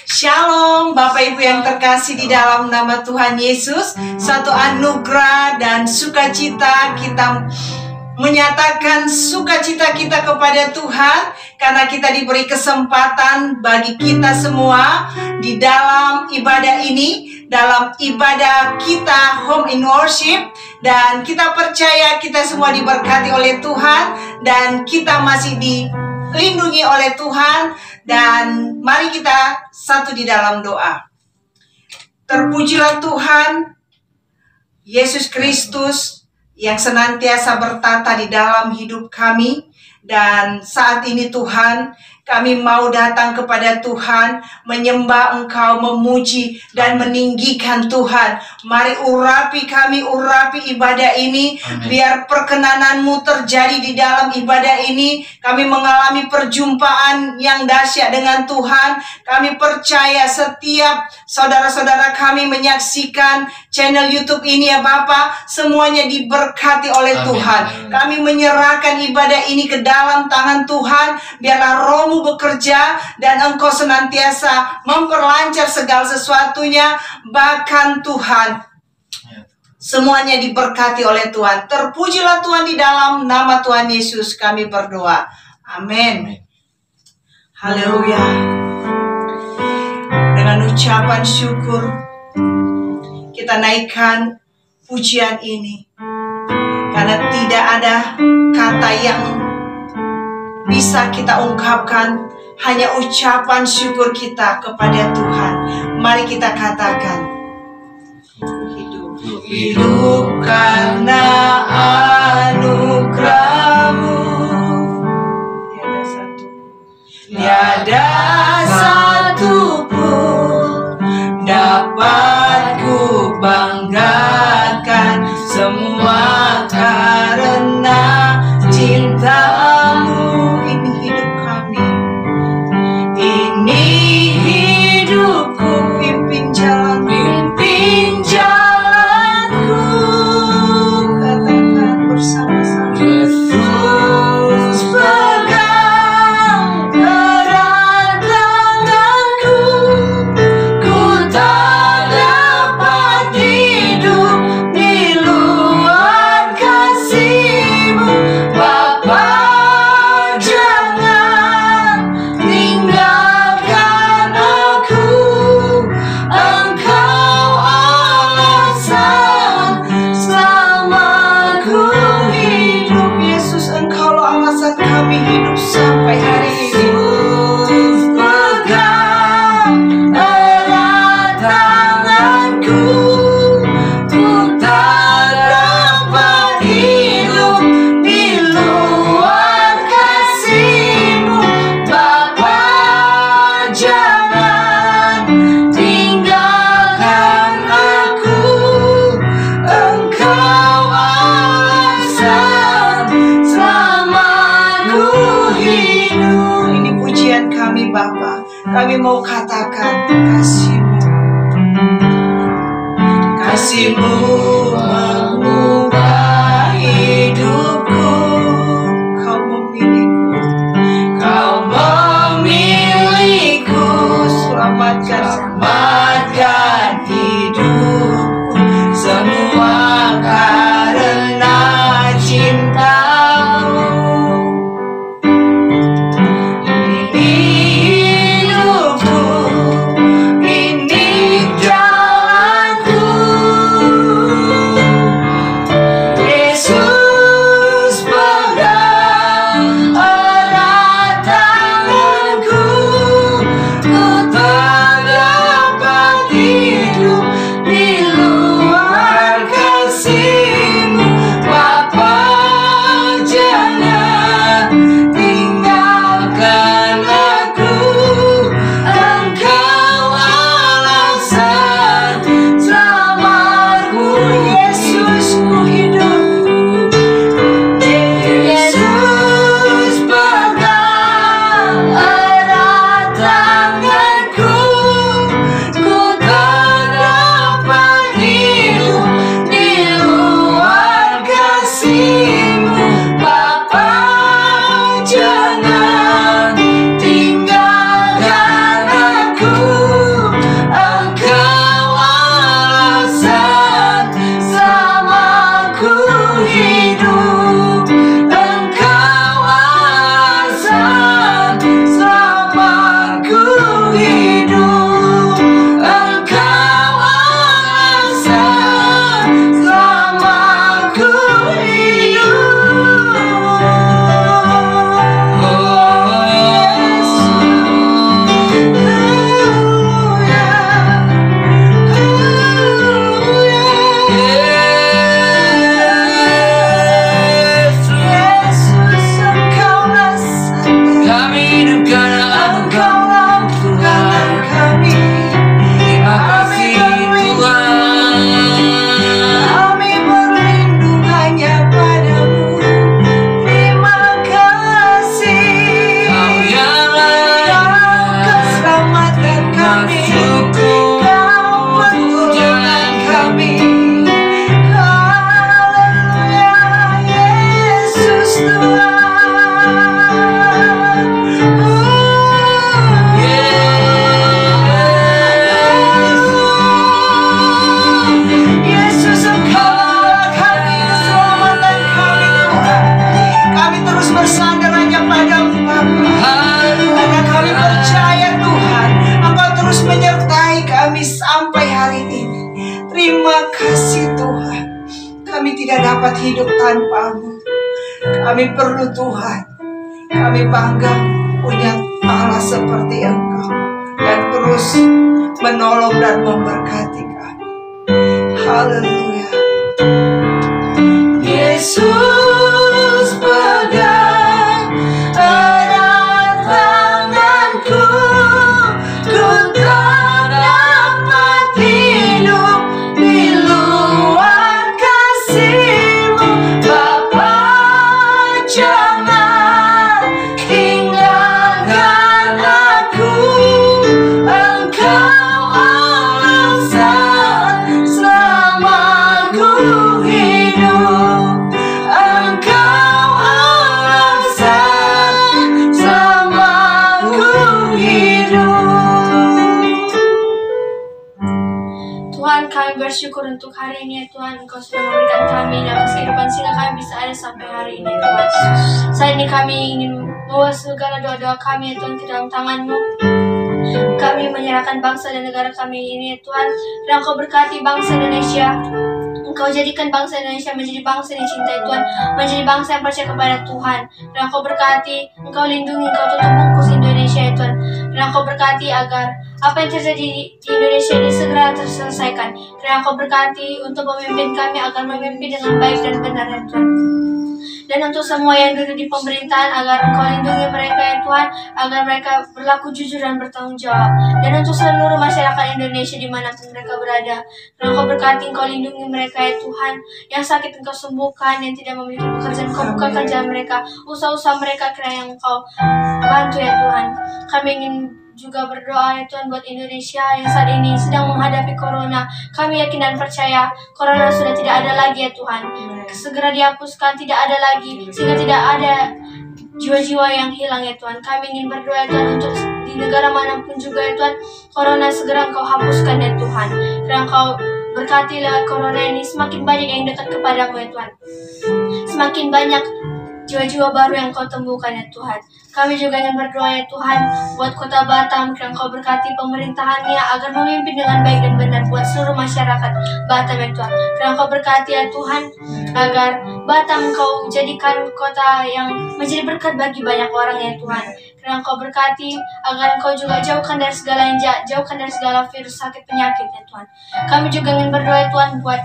Shalom Bapak Ibu yang terkasih di dalam nama Tuhan Yesus. Satu anugerah dan sukacita kita menyatakan sukacita kita kepada Tuhan karena kita diberi kesempatan bagi kita semua di dalam ibadah ini, dalam ibadah kita Home in Worship. Dan kita percaya kita semua diberkati oleh Tuhan dan kita masih dilindungi oleh Tuhan. Dan mari kita satu di dalam doa. Terpujilah Tuhan Yesus Kristus yang senantiasa bertata di dalam hidup kami. Dan saat ini Tuhan, kami mau datang kepada Tuhan, menyembah Engkau, memuji dan meninggikan Tuhan. Mari urapi kami, urapi ibadah ini. Amen. Biar perkenanan-Mu terjadi di dalam ibadah ini. Kami mengalami perjumpaan yang dahsyat dengan Tuhan. Kami percaya setiap saudara-saudara kami menyaksikan channel YouTube ini ya Bapak, semuanya diberkati oleh Amen. Tuhan. Kami menyerahkan ibadah ini ke dalam tangan Tuhan. Biarlah Roh-Mu bekerja dan Engkau senantiasa memperlancar segala sesuatunya. Bahkan Tuhan, semuanya diberkati oleh Tuhan. Terpujilah Tuhan, di dalam nama Tuhan Yesus kami berdoa. Amin. Haleluya. Dengan ucapan syukur kita naikkan pujian ini, karena tidak ada kata yang bisa kita ungkapkan, hanya ucapan syukur kita kepada Tuhan. Mari kita katakan, hidup karena anugerah-Mu. Tiada satu pun dapat ku banggakan, semua karena cinta-Mu. Ini hidup kami, ini hidupku, pimpin jalanku. Katakan bersama-sama, Yesus pegang erat tanganku, ku tak dapat hidup di luar kasih-Mu. Bapa, jangan tinggalkan aku, Engkau alasan selama ku hidup. Yesus, Engkaulah alasan kami hidup sampai hari ini. Yesus pegang erat tanganku, ku tak dapat hidup di luar kasih-Mu. Bapa, jangan tinggalkan aku, Engkau alasan selama ku hidup. Ini pujian kami Bapa. Kami mau katakan kasih-Mu. Kasih-Mu mengubah hidupku. Kau memilihku, Kau memilihku. Selamatkan hidupku, semua karena cinta-Mu. Ini hidupku, ini jalanku. lain ini. Terima kasih Tuhan. Kami tidak dapat hidup tanpa-Mu. Kami perlu Tuhan. Kami bangga punya Allah seperti Engkau yang terus menolong dan memberkati kami. Haleluya. Yesus pegang erat tanganku, ku tak dapat hidup di luar kasih-Mu. Bapa, jangan tinggalkan aku. Engkau alasan selama ku hidup. Engkau alasan selama ku hidup. Tuhan, kami bersyukur untuk hari ini ya Tuhan. Engkau sudah memberikan kami dalam kehidupan sehingga kami bisa ada sampai hari ini ya Tuhan. Saat ini kami ingin membawa segala doa-doa kami ya Tuhan ke dalam tangan-Mu. Kami menyerahkan bangsa dan negara kami ini ya Tuhan. Dan Engkau berkati bangsa Indonesia. Engkau jadikan bangsa Indonesia menjadi bangsa yang dicintai Tuhan, menjadi bangsa yang percaya kepada Tuhan. Dan Engkau berkati, Engkau lindungi, Engkau tutup bungkus Indonesia ya Tuhan. Dan Engkau berkati agar apa yang terjadi di Indonesia ini segera terselesaikan. Dan Engkau berkati untuk memimpin kami agar memimpin dengan baik dan benar ya Tuhan. Dan untuk semua yang duduk di pemerintahan, agar Engkau lindungi mereka ya Tuhan, agar mereka berlaku jujur dan bertanggung jawab. Dan untuk seluruh masyarakat Indonesia dimanapun mereka berada, dan Engkau berkati, Engkau lindungi mereka ya Tuhan. Yang sakit Engkau sembuhkan, yang tidak memiliki pekerjaan Engkau bukakan jalan mereka, usaha-usaha mereka kiranya yang Engkau bantu ya Tuhan. Kami ingin juga berdoa ya Tuhan buat Indonesia yang saat ini sedang menghadapi corona. Kami yakin dan percaya corona sudah tidak ada lagi ya Tuhan. Segera dihapuskan, tidak ada lagi, sehingga tidak ada jiwa-jiwa yang hilang ya Tuhan. Kami ingin berdoa ya Tuhan untuk di negara manapun juga ya Tuhan, corona segera Engkau hapuskan ya Tuhan. Dan Engkau berkati lewat corona ini semakin banyak yang dekat kepadamu ya Tuhan. Semakin banyak jiwa-jiwa baru yang Kau temukan ya Tuhan. Kami juga ingin berdoa ya Tuhan buat kota Batam, yang Kau berkati pemerintahannya agar memimpin dengan baik dan benar buat seluruh masyarakat Batam ya Tuhan. Dan Kau berkati ya Tuhan agar Batam Kau jadikan kota yang menjadi berkat bagi banyak orang ya Tuhan. Dan Kau berkati agar Engkau juga jauhkan dari segala yang jahat, jauhkan dari segala virus, sakit, penyakit ya Tuhan. Kami juga ingin berdoa ya Tuhan buat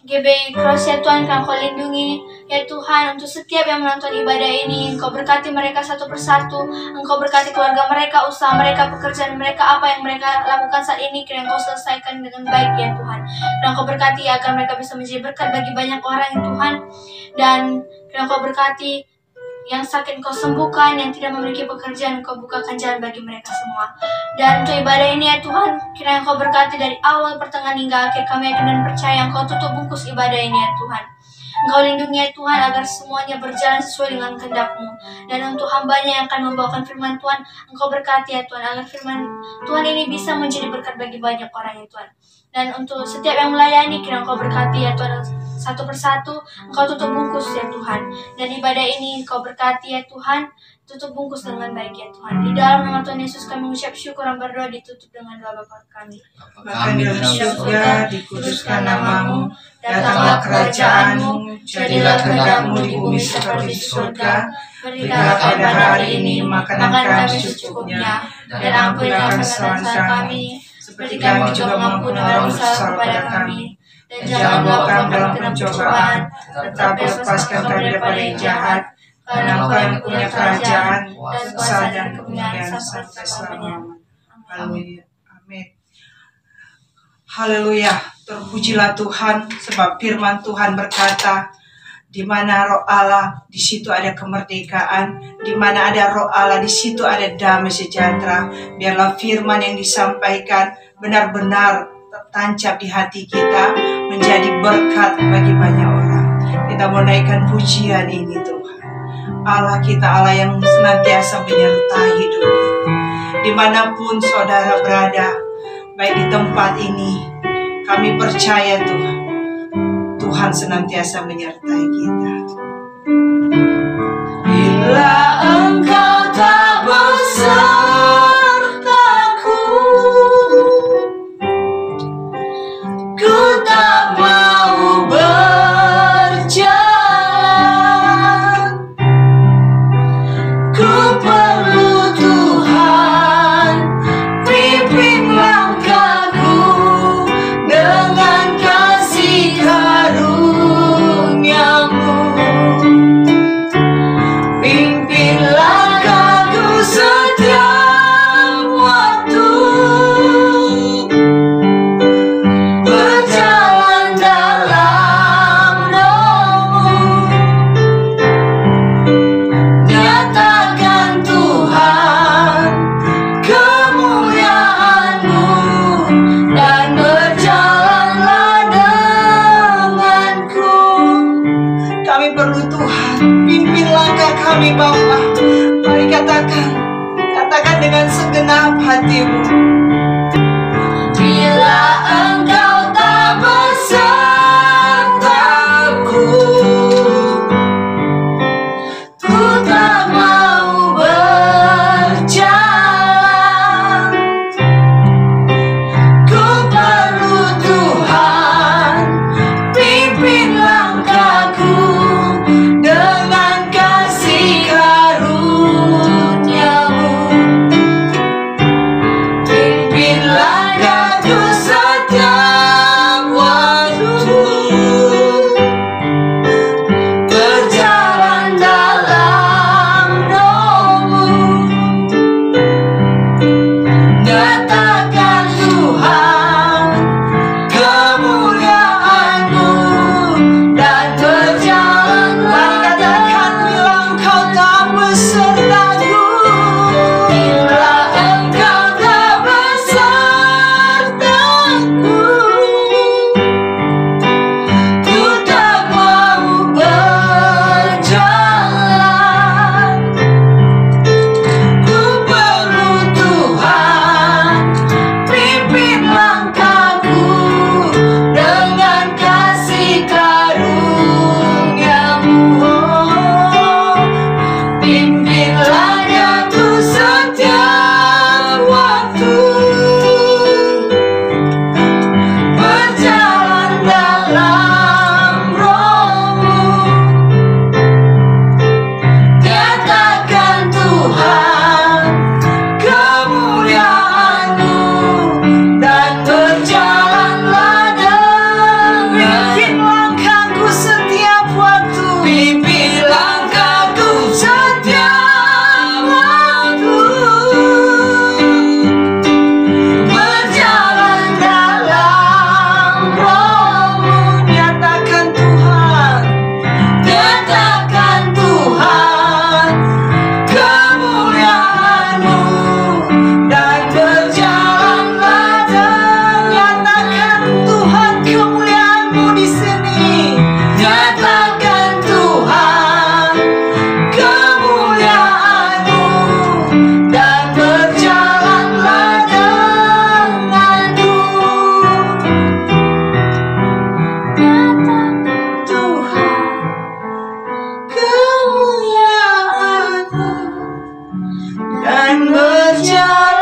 GBI Cross ya Tuhan, yang Kau lindungi ya Tuhan untuk setiap yang menonton ibadah ini. Engkau berkati mereka satu persatu. Engkau berkati keluarga mereka, usaha mereka, pekerjaan mereka, apa yang mereka lakukan saat ini, kiranya Engkau selesaikan dengan baik ya Tuhan. Dan Engkau berkati agar mereka bisa menjadi berkat bagi banyak orang ya Tuhan. Dan kiranya Engkau berkati yang sakit Engkau sembuhkan, yang tidak memiliki pekerjaan Engkau bukakan jalan bagi mereka semua. Dan untuk ibadah ini ya Tuhan, kiranya Engkau berkati dari awal, pertengahan hingga akhir. Kami yakin dan percaya Engkau tutup bungkus ibadah ini ya Tuhan. Engkau lindungi ya Tuhan agar semuanya berjalan sesuai dengan kehendak-Mu. Dan untuk hamba-Nya yang akan membawakan firman Tuhan, Engkau berkati ya Tuhan agar firman Tuhan ini bisa menjadi berkat bagi banyak orang ya Tuhan. Dan untuk setiap yang melayani, kiranya Engkau berkati ya Tuhan satu persatu. Engkau tutup bungkus ya Tuhan. Dan ibadah ini Engkau berkati ya Tuhan, tutup bungkus dengan baik ya Tuhan. Di dalam nama Tuhan Yesus kami mengucap syukur dan berdoa, ditutup dengan doa Bapa kami. Bapa di dalam surga, dikuduskan nama-Mu, datanglah kerajaan-Mu, jadilah kehendak-Mu di bumi seperti di surga. Berikanlah pada hari ini makanan kami secukupnya, dan ampunilah kesalahan kami, seperti kami juga mengampuni orang bersalah kepada kami. Dan jangan bawa kami dalam pencobaan, tetapi lepaskan kami daripada yang jahat. Karena Engkau yang punya kerajaan, dan kuasa dan kemuliaan sampai selamanya. Haleluya. Amin. Haleluya. Terpujilah Tuhan, sebab firman Tuhan berkata, di mana roh Allah, di situ ada kemerdekaan. Di mana ada roh Allah, di situ ada damai sejahtera. Biarlah firman yang disampaikan benar-benar tertancap di hati kita, menjadi berkat bagi banyak orang. Kita mau naikkan pujian ini Tuhan. Allah kita, Allah yang senantiasa menyertai hidup kita. Dimanapun saudara berada, baik di tempat ini, kami percaya Tuhan, Tuhan senantiasa menyertai kita. Bila Engkau tak besertaku, dengan segenap hatimu. Bila Engkau tak besertaku, ku tak mau berjalan. Ku perlu Tuhan, pimpin langkahku dengan kasih karunia-Mu. Pimpin langkahku setiap waktu, berjalan dalam Roh-Mu. Nyatakan Tuhan kemuliaan-Mu dan berjalanlah. Katakan bila Engkau tak besertaku. Bila Engkau tak besertaku, ku tak mau berjalan. Ku perlu Tuhan, pimpin langkahku dengan kasih karunia-Mu. Pimpin langkahku setiap waktu, berjalan dalam Roh-Mu. Nyatakan Tuhan kemuliaan-Mu dan berjalanlah Pimpin dengan. langkahku setiap waktu. Pimpin langkahku setiap waktu, berjalan dalam Roh-Mu. Nyatakan Tuhan. Nyatakan Tuhan kemuliaan-Mu dan berjalanlah Nyatakan Tuhan kemuliaan-Mu di sini. Nyatakan Tuhan kemuliaan-Mu dan berjalanlah denganmu. Nyatakan Tuhan kemuliaan-Mu Dan berjalanlah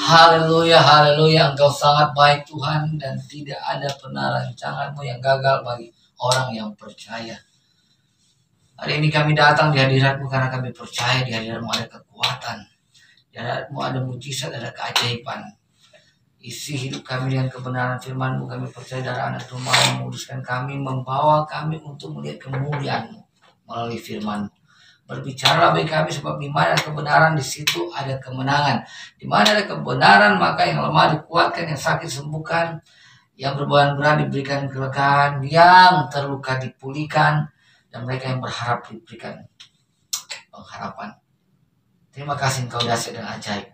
Haleluya, haleluya. Engkau sangat baik Tuhan, dan tidak ada pernah rancangan-Mu yang gagal bagi orang yang percaya. Hari ini kami datang di hadirat-Mu karena kami percaya di hadirat-Mu ada kekuatan, di hadirat-Mu ada mujizat, ada keajaiban. Isi hidup kami dengan kebenaran firman-Mu. Kami percaya darah Anak Tuhan mau menguduskan kami, membawa kami untuk melihat kemuliaan-Mu melalui firman-Mu. Berbicara bagi kami, sebab di mana ada kebenaran, di situ ada kemenangan. Di mana ada kebenaran, maka yang lemah dikuatkan, yang sakit sembuhkan, yang berbeban berat diberikan kelegaan, yang terluka dipulihkan, dan mereka yang berharap diberikan pengharapan. Terima kasih Engkau dahsyat dan ajaib.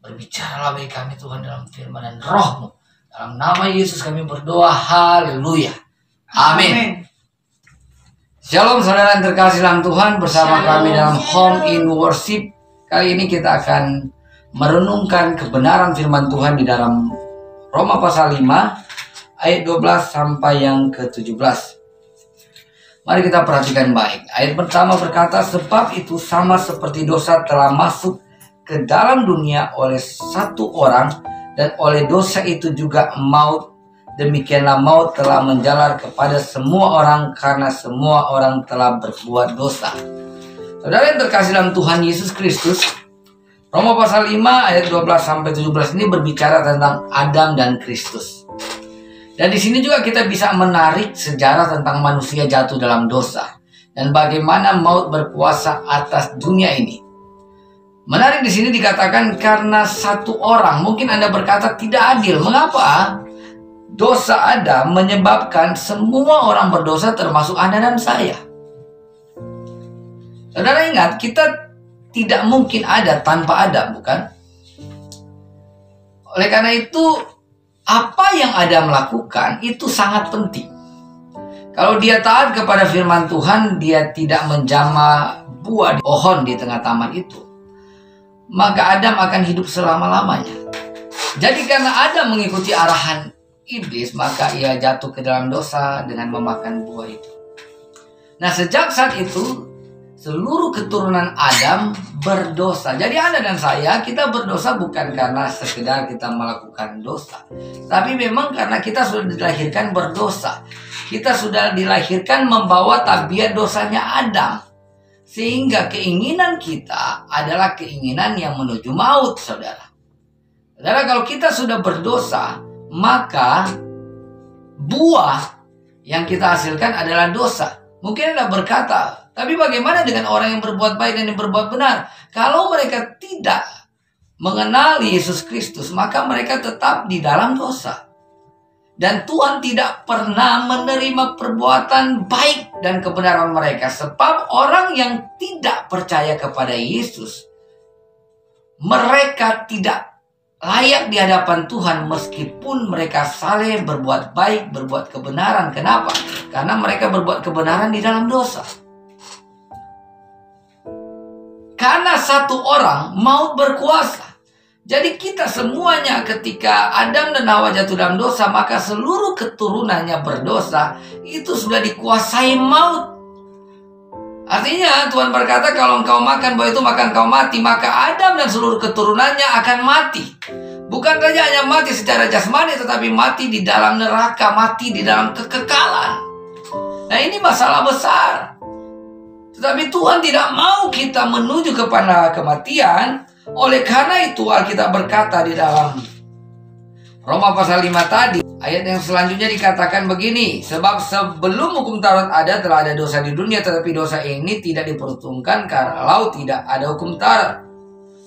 Berbicaralah bagi kami Tuhan dalam firman dan Roh-Mu. Dalam nama Yesus kami berdoa, haleluya. Amin. Shalom saudara yang terkasih dalam Tuhan, bersama kami dalam Home in Worship. Kali ini kita akan merenungkan kebenaran firman Tuhan di dalam Roma pasal 5 ayat 12 sampai yang ke-17. Mari kita perhatikan baik. Ayat pertama berkata, sebab itu sama seperti dosa telah masuk ke dalam dunia oleh satu orang, dan oleh dosa itu juga maut. Demikianlah maut telah menjalar kepada semua orang, karena semua orang telah berbuat dosa. Saudara yang terkasih dalam Tuhan Yesus Kristus, Roma pasal 5 ayat 12 sampai 17 ini berbicara tentang Adam dan Kristus. Dan di sini juga kita bisa menarik sejarah tentang manusia jatuh dalam dosa dan bagaimana maut berkuasa atas dunia ini. Menarik di sini dikatakan karena satu orang. Mungkin Anda berkata tidak adil. Mengapa? Dosa Adam menyebabkan semua orang berdosa, termasuk Anda dan saya. Saudara ingat, kita tidak mungkin ada tanpa Adam, bukan? Oleh karena itu, apa yang Adam lakukan itu sangat penting. Kalau dia taat kepada firman Tuhan, dia tidak menjamah buah di pohon di tengah taman itu, maka Adam akan hidup selama-lamanya. Jadi karena Adam mengikuti arahan iblis, maka ia jatuh ke dalam dosa dengan memakan buah itu. Nah, sejak saat itu seluruh keturunan Adam berdosa. Jadi Anda dan saya, kita berdosa bukan karena sekedar kita melakukan dosa, tapi memang karena kita sudah dilahirkan berdosa. Kita sudah dilahirkan membawa tabiat dosanya Adam, sehingga keinginan kita adalah keinginan yang menuju maut, saudara. Saudara, kalau kita sudah berdosa, maka buah yang kita hasilkan adalah dosa. Mungkin Anda berkata, tapi bagaimana dengan orang yang berbuat baik dan yang berbuat benar? Kalau mereka tidak mengenal Yesus Kristus, maka mereka tetap di dalam dosa. Dan Tuhan tidak pernah menerima perbuatan baik dan kebenaran mereka. Sebab orang yang tidak percaya kepada Yesus, mereka tidak layak di hadapan Tuhan meskipun mereka saleh, berbuat baik, berbuat kebenaran. Kenapa? Karena mereka berbuat kebenaran di dalam dosa. Karena satu orang maut berkuasa. Jadi kita semuanya ketika Adam dan Hawa jatuh dalam dosa, maka seluruh keturunannya berdosa, itu sudah dikuasai maut. Artinya Tuhan berkata, kalau engkau makan buah itu maka engkau mati. Maka Adam dan seluruh keturunannya akan mati. Bukan saja hanya mati secara jasmani, tetapi mati di dalam neraka, mati di dalam kekekalan. Nah, ini masalah besar. Tetapi Tuhan tidak mau kita menuju kepada kematian. Oleh karena itu Alkitab berkata di dalam Roma pasal 5 tadi, ayat yang selanjutnya dikatakan begini, sebab sebelum hukum Taurat ada telah ada dosa di dunia, tetapi dosa ini tidak diperhitungkan kalau tidak ada hukum Taurat.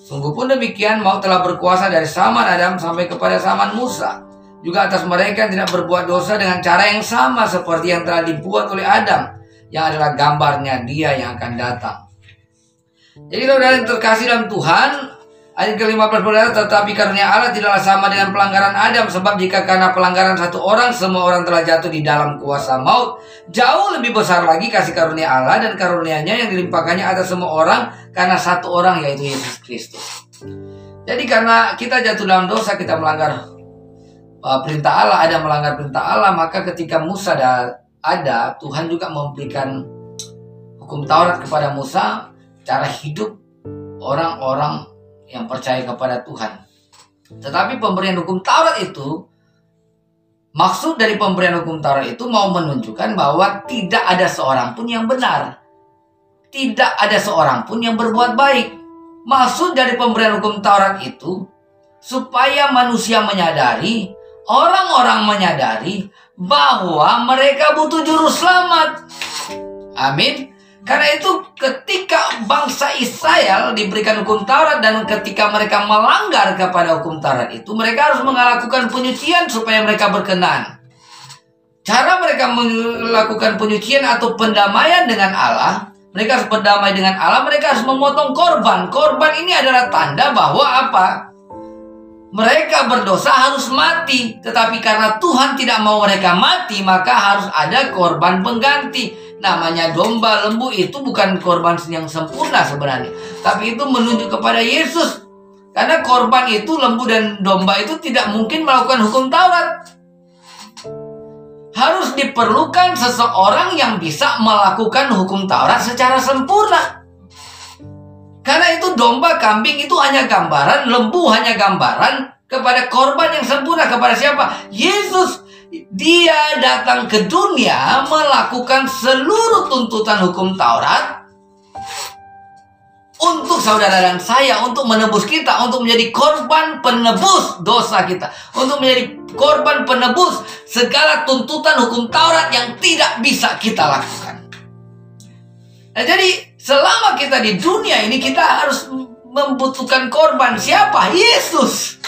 Sungguh pun demikian, maut telah berkuasa dari zaman Adam sampai kepada zaman Musa, juga atas mereka yang tidak berbuat dosa dengan cara yang sama seperti yang telah dibuat oleh Adam, yang adalah gambarnya Dia yang akan datang. Jadi saudara yang terkasih dalam Tuhan, ayat ke-15 berkata, tetapi karunia Allah tidaklah sama dengan pelanggaran Adam, sebab jika karena pelanggaran satu orang semua orang telah jatuh di dalam kuasa maut, jauh lebih besar lagi kasih karunia Allah dan karunianya yang dilimpahkannya atas semua orang karena satu orang, yaitu Yesus Kristus. Jadi karena kita jatuh dalam dosa, kita melanggar perintah Allah, ada melanggar perintah Allah, maka ketika Musa ada, Tuhan juga memberikan hukum Taurat kepada Musa, cara hidup orang-orang yang percaya kepada Tuhan. Tetapi pemberian hukum Taurat itu, maksud dari pemberian hukum Taurat itu mau menunjukkan bahwa tidak ada seorang pun yang benar, tidak ada seorang pun yang berbuat baik. Maksud dari pemberian hukum Taurat itu supaya manusia menyadari, orang-orang menyadari bahwa mereka butuh juru selamat. Amin. Karena itu ketika bangsa Israel diberikan hukum Taurat dan ketika mereka melanggar kepada hukum Taurat itu, mereka harus melakukan penyucian supaya mereka berkenan. Cara mereka melakukan penyucian atau pendamaian dengan Allah, mereka harus berdamai dengan Allah, mereka harus memotong korban. Korban ini adalah tanda bahwa apa? Mereka berdosa harus mati. Tetapi karena Tuhan tidak mau mereka mati, maka harus ada korban pengganti. Namanya domba, lembu itu bukan korban yang sempurna sebenarnya, tapi itu menunjuk kepada Yesus. Karena korban itu, lembu dan domba itu tidak mungkin melakukan hukum Taurat. Harus diperlukan seseorang yang bisa melakukan hukum Taurat secara sempurna. Karena itu domba, kambing itu hanya gambaran, lembu hanya gambaran kepada korban yang sempurna. Kepada siapa? Yesus. Dia datang ke dunia melakukan seluruh tuntutan hukum Taurat untuk saudara dan saya, untuk menebus kita, untuk menjadi korban penebus dosa kita, untuk menjadi korban penebus segala tuntutan hukum Taurat yang tidak bisa kita lakukan. Nah, jadi selama kita di dunia ini, kita harus membutuhkan korban. Siapa? Yesus.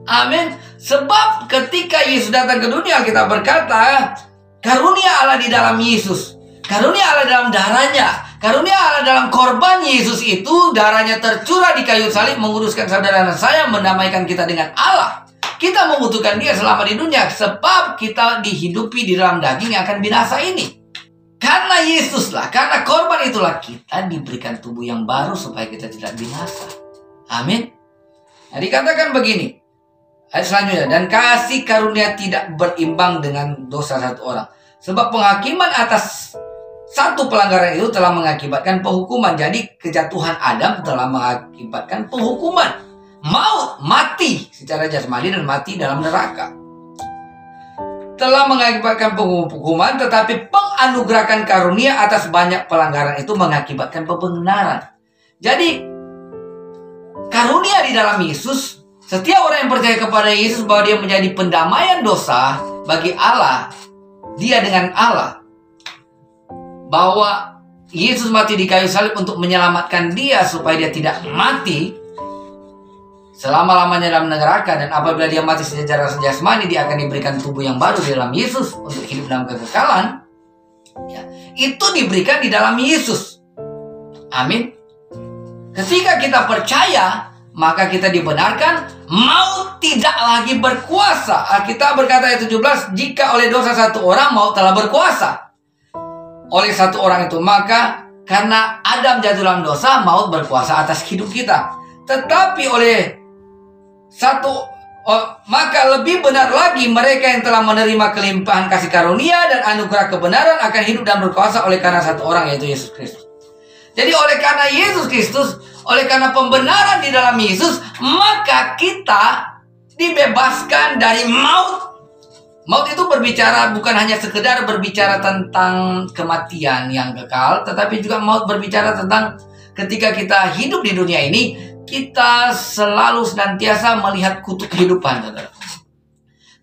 Amin. Sebab ketika Yesus datang ke dunia, kita berkata, karunia Allah di dalam Yesus, karunia Allah dalam darahnya, karunia Allah dalam korban Yesus itu, darahnya tercurah di kayu salib, menguruskan saudara dan saya, mendamaikan kita dengan Allah. Kita membutuhkan dia selama di dunia, sebab kita dihidupi di dalam daging yang akan binasa ini. Karena Yesuslah, karena korban itulah kita diberikan tubuh yang baru supaya kita tidak binasa. Amin. Nah, dikatakan begini, ayat selanjutnya, dan kasih karunia tidak berimbang dengan dosa satu orang. Sebab penghakiman atas satu pelanggaran itu telah mengakibatkan penghukuman. Jadi kejatuhan Adam telah mengakibatkan penghukuman. Maut, mati secara jasmani dan mati dalam neraka. Telah mengakibatkan penghukuman, tetapi penganugerahan karunia atas banyak pelanggaran itu mengakibatkan pembenaran. Jadi karunia di dalam Yesus, setiap orang yang percaya kepada Yesus bahwa dia menjadi pendamaian dosa bagi Allah, dia dengan Allah, bahwa Yesus mati di kayu salib untuk menyelamatkan dia supaya dia tidak mati selama-lamanya dalam neraka, dan apabila dia mati secara jasmani, dia akan diberikan tubuh yang baru di dalam Yesus untuk hidup dalam kekekalan. Ya, itu diberikan di dalam Yesus. Amin. Ketika kita percaya, maka kita dibenarkan, maut tidak lagi berkuasa. Alkitab berkata ayat 17, jika oleh dosa satu orang maut telah berkuasa oleh satu orang itu, maka karena Adam jatuh dalam dosa, maut berkuasa atas hidup kita. Tetapi oleh maka lebih benar lagi mereka yang telah menerima kelimpahan kasih karunia dan anugerah kebenaran akan hidup dan berkuasa oleh karena satu orang, yaitu Yesus Kristus. Jadi oleh karena Yesus Kristus, oleh karena pembenaran di dalam Yesus, maka kita dibebaskan dari maut. Maut itu berbicara bukan hanya sekedar berbicara tentang kematian yang kekal, tetapi juga maut berbicara tentang ketika kita hidup di dunia ini, kita selalu senantiasa melihat kutuk kehidupan, saudara.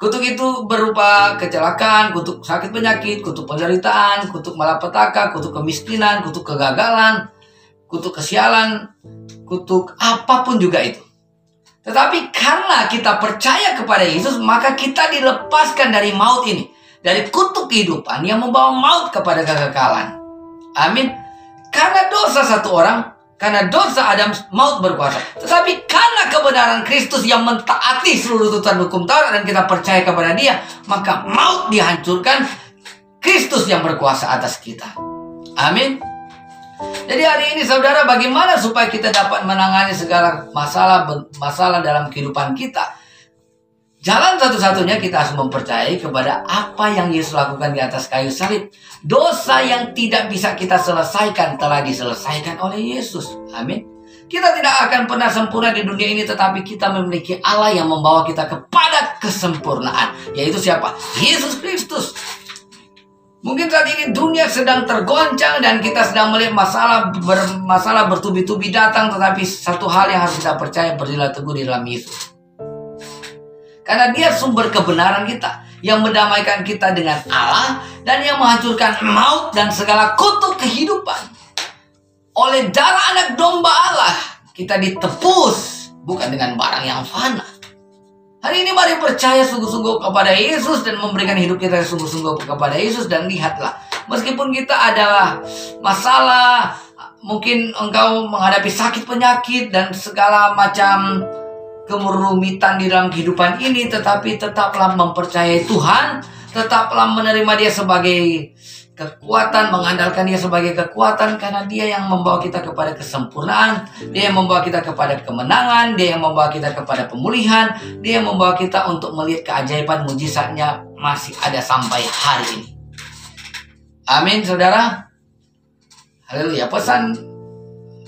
Kutuk itu berupa kecelakaan, kutuk sakit penyakit, kutuk penderitaan, kutuk malapetaka, kutuk kemiskinan, kutuk kegagalan, kutuk kesialan, kutuk apapun juga itu. Tetapi karena kita percaya kepada Yesus, maka kita dilepaskan dari maut ini, dari kutuk kehidupan yang membawa maut kepada kekekalan. Amin. Karena dosa satu orang, karena dosa Adam, maut berkuasa. Tetapi karena kebenaran Kristus yang mentaati seluruh tuntutan hukum Taurat dan kita percaya kepada dia, maka maut dihancurkan. Kristus yang berkuasa atas kita. Amin. Jadi hari ini saudara, bagaimana supaya kita dapat menangani segala masalah dalam kehidupan kita? Jalan satu-satunya kita harus mempercayai kepada apa yang Yesus lakukan di atas kayu salib. Dosa yang tidak bisa kita selesaikan telah diselesaikan oleh Yesus. Amin. Kita tidak akan pernah sempurna di dunia ini, tetapi kita memiliki Allah yang membawa kita kepada kesempurnaan. Yaitu siapa? Yesus Kristus. Mungkin saat ini dunia sedang tergoncang dan kita sedang melihat masalah bertubi-tubi datang, tetapi satu hal yang harus kita percaya, berdirilah teguh di dalam Yesus. Karena dia sumber kebenaran kita, yang mendamaikan kita dengan Allah dan yang menghancurkan maut dan segala kutuk kehidupan. Oleh darah anak domba Allah, kita ditebus bukan dengan barang yang fana. Hari ini mari percaya sungguh-sungguh kepada Yesus dan memberikan hidup kita sungguh-sungguh kepada Yesus. Dan lihatlah, meskipun kita ada masalah, mungkin engkau menghadapi sakit penyakit dan segala macam kerumitan di dalam kehidupan ini, tetapi tetaplah mempercayai Tuhan, tetaplah menerima dia sebagai kekuatan, mengandalkan dia sebagai kekuatan, karena dia yang membawa kita kepada kesempurnaan, dia yang membawa kita kepada kemenangan, dia yang membawa kita kepada pemulihan, dia yang membawa kita untuk melihat keajaiban mujizatnya masih ada sampai hari ini. Amin, saudara. Haleluya. Pesan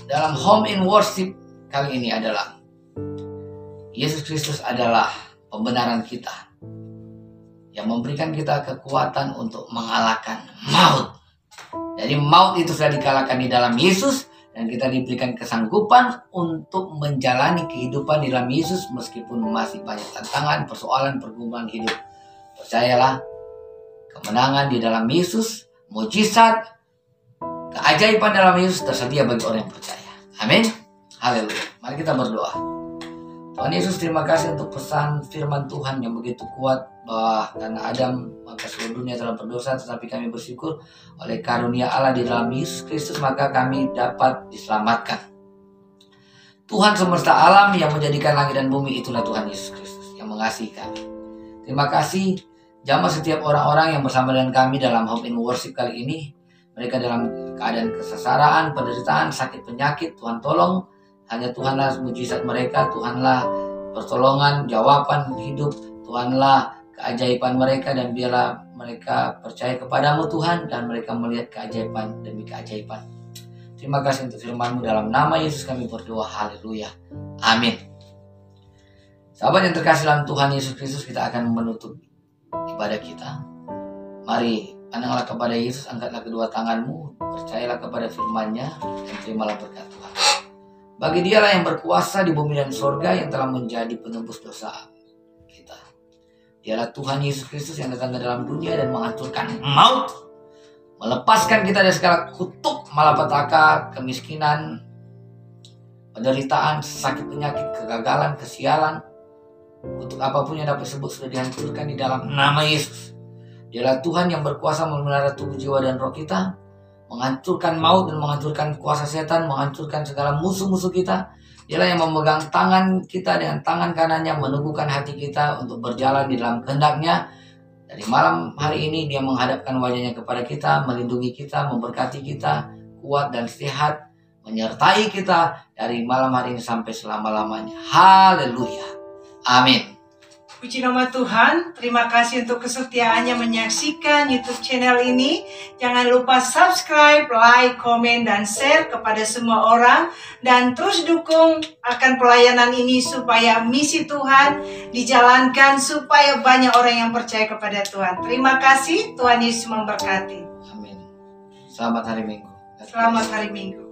dalam Home in Worship kali ini adalah Yesus Kristus adalah pembenaran kita, yang memberikan kita kekuatan untuk mengalahkan maut. Jadi maut itu sudah dikalahkan di dalam Yesus, dan kita diberikan kesanggupan untuk menjalani kehidupan di dalam Yesus meskipun masih banyak tantangan, persoalan, pergumulan hidup. Percayalah, kemenangan di dalam Yesus, mujizat, keajaiban dalam Yesus tersedia bagi orang yang percaya. Amin. Haleluya. Mari kita berdoa. Tuhan Yesus, terima kasih untuk pesan firman Tuhan yang begitu kuat, bahwa karena Adam maka seluruh dunia telah berdosa, tetapi kami bersyukur oleh karunia Allah di dalam Yesus Kristus maka kami dapat diselamatkan. Tuhan semesta alam yang menjadikan langit dan bumi, itulah Tuhan Yesus Kristus yang mengasihi kami. Terima kasih. Jamah setiap orang-orang yang bersama dengan kami dalam Hope in Worship kali ini. Mereka dalam keadaan kesesaraan, penderitaan, sakit penyakit. Tuhan tolong. Hanya Tuhanlah mujizat mereka. Tuhanlah pertolongan, jawaban hidup. Tuhanlah keajaiban mereka. Dan biarlah mereka percaya kepadamu Tuhan. Dan mereka melihat keajaiban demi keajaiban. Terima kasih untuk firman-Mu. Dalam nama Yesus kami berdoa. Haleluya. Amin. Sahabat yang terkasih dalam Tuhan Yesus Kristus, kita akan menutup ibadah kita. Mari pandanglah kepada Yesus, angkatlah kedua tanganmu, percayalah kepada firman-Nya, dan terimalah berkat Tuhan. Bagi Dialah yang berkuasa di bumi dan sorga, yang telah menjadi penebus dosa kita. Dialah Tuhan Yesus Kristus yang datang ke dalam dunia dan menghancurkan maut, melepaskan kita dari segala kutuk, malapetaka, kemiskinan, penderitaan, sakit penyakit, kegagalan, kesialan. Untuk apapun yang dapat disebut sudah dihancurkan di dalam nama Yesus. Dialah Tuhan yang berkuasa memelihara tubuh, jiwa, dan roh kita, menghancurkan maut dan menghancurkan kuasa setan, menghancurkan segala musuh-musuh kita. Dialah yang memegang tangan kita dengan tangan kanannya, meneguhkan hati kita untuk berjalan di dalam kehendak-Nya. Dari malam hari ini Dia menghadapkan wajah-Nya kepada kita, melindungi kita, memberkati kita, kuat dan sehat, menyertai kita dari malam hari ini sampai selama-lamanya. Haleluya. Amin. Puji nama Tuhan. Terima kasih untuk kesetiaannya menyaksikan YouTube channel ini. Jangan lupa subscribe, like, komen, dan share kepada semua orang. Dan terus dukung akan pelayanan ini supaya misi Tuhan dijalankan, supaya banyak orang yang percaya kepada Tuhan. Terima kasih. Tuhan Yesus memberkati. Amin. Selamat hari Minggu. Selamat hari Minggu.